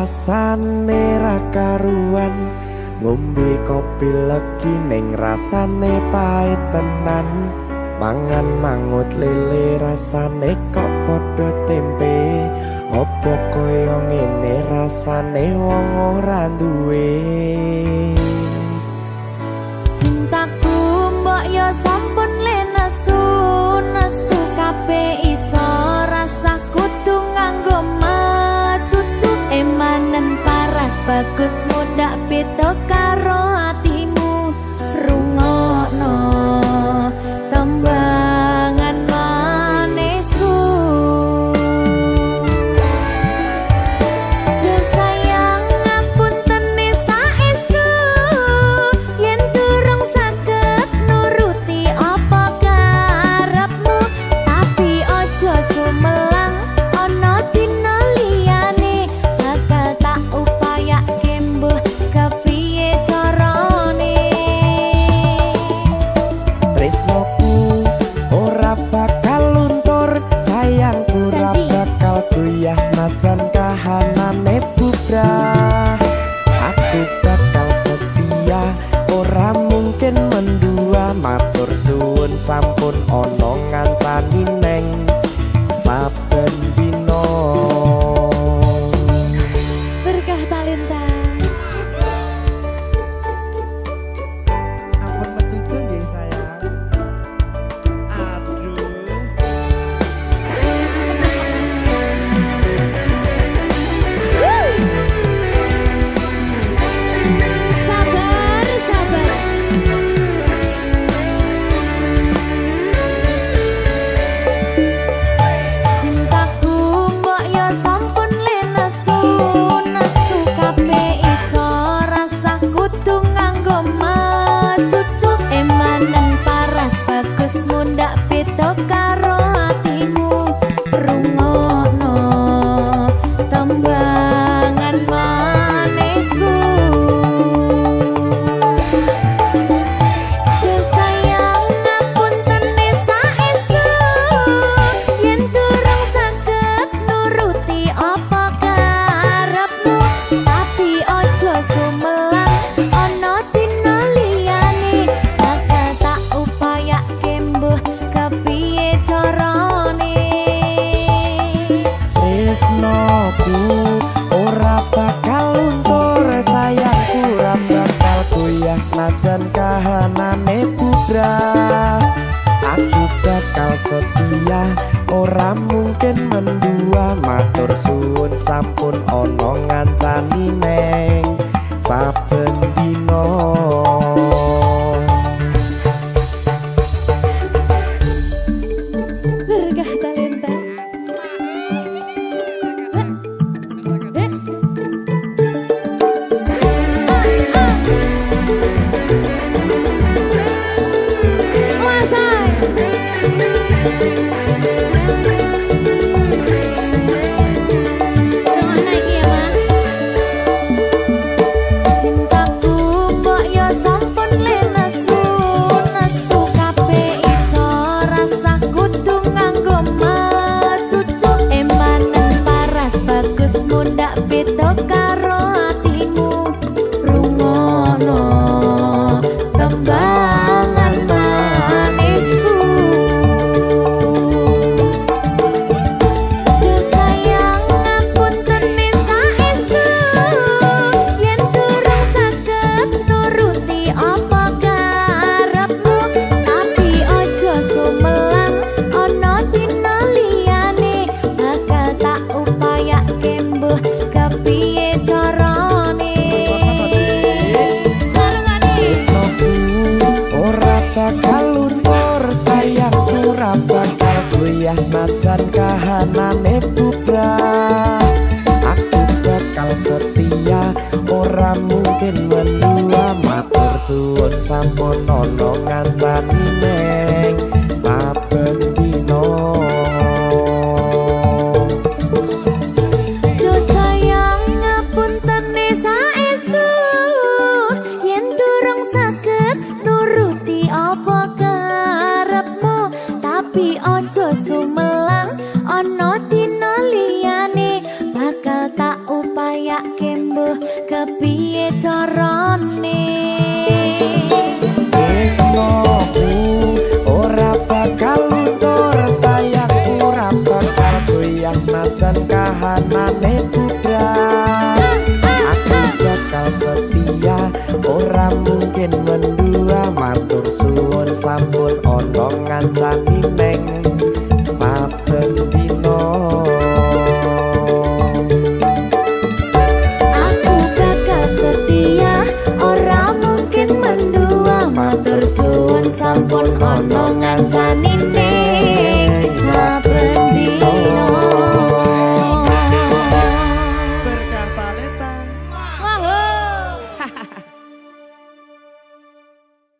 rasane ra karuan, ngombe kopi legi ning rasane pahit tenan, mangan mangut lele rasane kok padha tempe, opo kaya ngene rasane wong ora duwe. Cintaku mbok yo sampun le nesu kabeh iso rasa kudu nganggo matutu emanen paras bagus mudak beda karo atimu rungokno tembangan manisku. Yo sayang ngapunten saestu yen durung saged nuruti apa karepmu, tapi ojo sumelang ana dina liyane bakal tak upayake mbuh kepiye carane. Tresnoku ora bakal luntur, sayangku ora bakal goyah senajan kahanane bubrah. Aku bakal setia, ora mungkin mendua, matur suwun sampun ana ngancani neng saben dina. Berkah talenta. Ampun mecucu nggih sayang. Aduh. Sabar, sabar. Cintaku mbok yo sampun le nesu kabeh iso rasa kudu nganggo matutu emanen paras bagus mundak beda karo atimu rungokno tembangan manisku. Yo sayang ngapunten saestu yen durung saged nuruti apa karepmu, tapi ojo sumelang ana dina liyane bakal tak upayake mbuh kepiye carane. Tresnoku ora bakal luntur, sayangku ora bakal goyah senajan kahanane bubrah. Aku bakal setia, ora mungkin mendua, matur suwun sampun ana ngancani neng saben dina. Berkah talenta. Cintaku mbok yo sampun le nesu kabeh iso rasa kudu nganggo matutu emanen paras bagus mundak beda karo atimu rungokno tembangan manisku. Yo sayang ngapunten saestu yen durung saged nuruti apa karepmu, tapi ojo sumelang ana dina liyane bakal tak upayake mbuh kepiye carane. Tresnoku ora bakal luntur, sayangku ora bakal goyah senajan kahanane bubrah. Aku bakal setia, ora mungkin mendua, matur suwun sampun ana ngancani neng saben dina. Yo sayang ngapunten saestu yen durung saged nuruti apa karepmu, tapi ojo sumelang ana dina liyane bakal tak upaya yak kembuh kepiye carane. Tresnoku ora bakal luntur, sayangku ora bakal goyah senajan kahanane bubrah. Aku bakal setia, ora mungkin mendua, matur suwun sampun ana ngancani neng saben dina. Aku bakal setia, ora mungkin mendua, matur suwun sampun ana ngancani